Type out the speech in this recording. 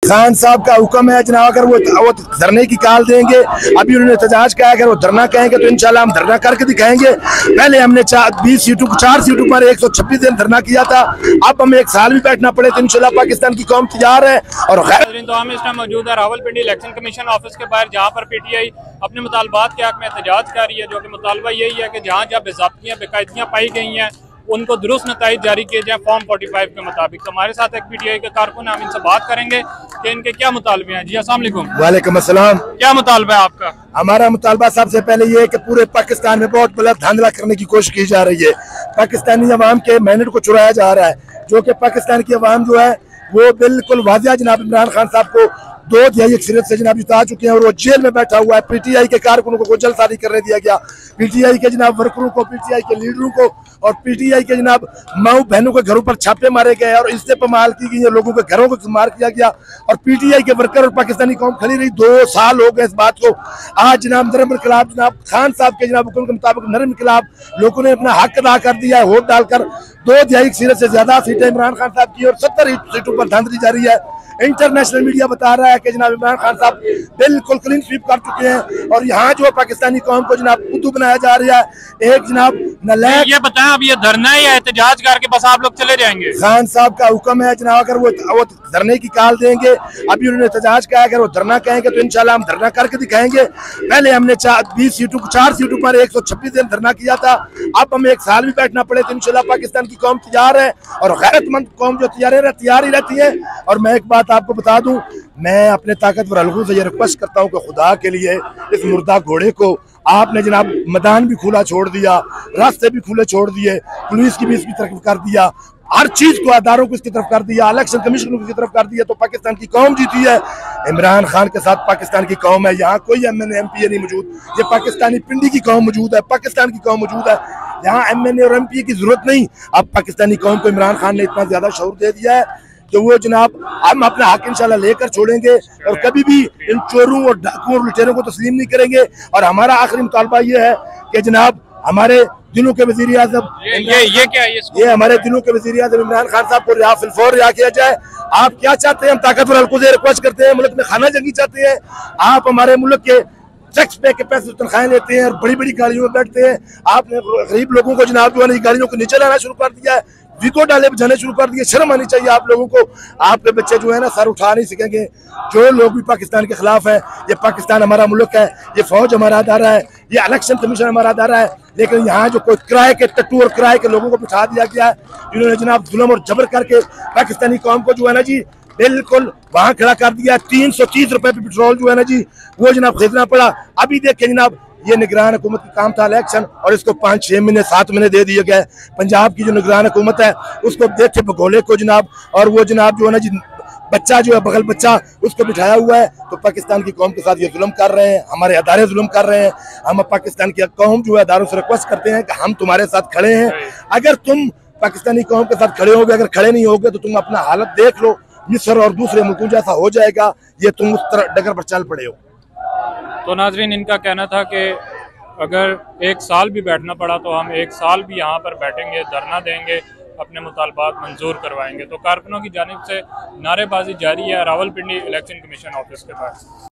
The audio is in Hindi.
खान साहब का हुक्म है जनाब, अगर वो धरने की कॉल देंगे, अभी उन्होंने एहतजाज किया, अगर वो धरना कहेंगे तो इंशाल्लाह हम धरना करके दिखाएंगे। पहले हमने 4 सीटों पर 126 दिन धरना किया था, अब हमें 1 साल भी बैठना पड़े तो इंशाल्लाह पाकिस्तान की कौम तैयार है। और तो हम इस टाइम मौजूद है रावलपिंडी इलेक्शन कमीशन ऑफिस के बाहर, जहाँ पर PTI अपने मुतालबात के हक में एहतजाज कर रही है, जो कि मुतालबा यही है कि जहाँ जहाँ बेज़ाब्तियाँ बेकायदगियाँ पाई गई हैं उनको दुरुस्त नताइज जारी किए जाए फॉर्म 45 के मुताबिक। तो हमारे साथ एक PTI के कारकुन, हम इनसे बात करेंगे कि इनके क्या मुतालबे हैं। जी अस्सलाम वालेकुम। वालेकुम अस्सलाम। क्या मुतालबा है आपका? हमारा मुतालबा सबसे पहले ये है कि पूरे पाकिस्तान में बहुत बड़ा धांधला करने की कोशिश की जा रही है। पाकिस्तानी अवाम के मैंडेट को चुराया जा रहा है, जो कि पाकिस्तान की अवाम जो है वो बिल्कुल वाजिया जनाब इमरान खान साहब को 2/3 अक्सरियत से जनाब जिता चुके हैं और वो जेल में बैठा हुआ है। PTI के कारकुनों को जल्दसाजी करने दिया गया, PTI के जनाब वर्करों को, PTI के लीडरों को और PTI के जनाब माऊ बहनों के घरों पर छापे मारे गए और इससे पमाल की गई, लोगों के घरों को मार किया गया और PTI के वर्कर और पाकिस्तानी कौम खड़ी रही। 2 साल हो गए इस बात को। आज जनाब नरम इनकलाब, जनाब खान साहब के जनाब हुक्म के मुताबिक नरम इनकलाब लोगों ने अपना हक अदा कर दिया है, वोट डालकर 2/3 अक्सरियत से ज्यादा सीटें इमरान खान साहब की और 70 सीटों पर धांधली जारी है। इंटरनेशनल मीडिया बता रहा है कि जनाब इमरान खान साहब बिल्कुल क्लीन स्वीप कर चुके हैं और यहाँ जो पाकिस्तानी कौम को जनाब बुद्धू बनाया जा रहा है। एक जनाब नलायक, ये बताएं अब ये धरना है या एहतजाज करके बस आप लोग चले जाएंगे? खान साहब का हुक्म है जनाब, अगर वो धरने की कॉल देंगे, अभी उन्होंने एहतजाज किया, अगर वो धरना कहेंगे तो इंशाल्लाह हम धरना करके दिखाएंगे। पहले हमने 4 सीटों पर 126 दिन धरना किया था, अब हमें 1 साल भी बैठना पड़े तो इंशाल्लाह पाकिस्तान की कौम तैयार है और गैरतमंद कौम जो तैयार ही रहती है। और मैं एक बात आपको बता दूं, मैं अपने ताकतवर हल्कों से ये रिक्वेस्ट करता हूं कि खुदा के लिए इस मुर्दा घोड़े को आपने जनाब मैदान भी खुला छोड़ दिया, रास्ते भी खुले छोड़ दिए, पुलिस की भी इसकी तरफ कर दिया, हर चीज को अदारों को इसकी तरफ कर दिया, इलेक्शन कमीशन को इसकी तरफ कर दिया, तो पाकिस्तान की कौम जीती है। इमरान खान के साथ पाकिस्तान की कौम है, यहाँ कोई MNA MPA नहीं मौजूद, ये पाकिस्तानी पिंडी की कौम मौजूद है, पाकिस्तान की कौम मौजूद है, यहाँ MNA और MPA की जरूरत नहीं। अब पाकिस्तानी कौम को इमरान खान ने इतना ज्यादा शऊर दे दिया है कि वो जनाब हम अपना हक इंशाल्लाह लेकर छोड़ेंगे और कभी भी इन चोरों और डाकुओं और लुटेरों को तस्लीम नहीं करेंगे। और हमारा आखिरी मुतालबा ये है कि जनाब हमारे दिलों के वज़ीर आज़म, ये क्या है ये हमारे दिलों के वज़ीर आज़म इमरान खान साहब को फिलफौर रिहा किया जाए। आप क्या चाहते हैं? हम ताकतवर हल्कों से रिक्वेस्ट करते हैं, मुल्क में खाना जंगी चाहते हैं? आप हमारे मुल्क के टैक्स पे के पैसे तनख्वाहें लेते हैं और बड़ी बड़ी गाड़ियों में बैठते हैं। आपने गरीब लोगों को जनाब जो है गाड़ियों को नीचे लाना शुरू कर दिया है, विको डाले बजाने शुरू कर दिए। शर्म आनी चाहिए आप लोगों को। आपके बच्चे जो है ना सर उठा नहीं सकेंगे। जो लोग भी पाकिस्तान के खिलाफ है, ये पाकिस्तान हमारा मुल्क है, ये फौज हमारा अदारा है, ये इलेक्शन कमीशन हमारा अदारा है, लेकिन यहाँ जो कोई किराए के टट्टू और किराए के लोगों को बिठा दिया गया है, जिन्होंने जनाब जुल्म और जबर करके पाकिस्तानी कौम को जो है ना जी बिल्कुल वहां खड़ा कर दिया। 330 रुपए पे पेट्रोल जो है ना जी वो जनाब खरीदना पड़ा। अभी देखिए जनाब ये निगरान हुकूमत का काम था इलेक्शन और इसको 5-6 महीने 7 महीने दे दिए गए। पंजाब की जो निगरान हुकूमत है उसको देखे भगोले को जनाब, और वो जनाब जो है ना जी बच्चा जो है बगल बच्चा उसको बिठाया हुआ है। तो पाकिस्तान की कौम के साथ ये जुल्म कर रहे हैं, हमारे अदारे जुल्म कर रहे हैं। हम पाकिस्तान की कौम जो है अदारों से रिक्वेस्ट करते हैं कि हम तुम्हारे साथ खड़े हैं। अगर तुम पाकिस्तानी कौम के साथ खड़े होगे, अगर खड़े नहीं होगे तो तुम अपना हालत देख लो, मिस्र और दूसरे मुल्कों जैसा हो जाएगा। ये तुम उस तरह डगर पर चल पड़े हो। तो नाजरीन, इनका कहना था कि अगर 1 साल भी बैठना पड़ा तो हम 1 साल भी यहाँ पर बैठेंगे, धरना देंगे, अपने मुतालबात मंजूर करवाएंगे। तो कारकुनों की जानिब से नारेबाजी जारी है रावलपिंडी इलेक्शन कमीशन ऑफिस के पास।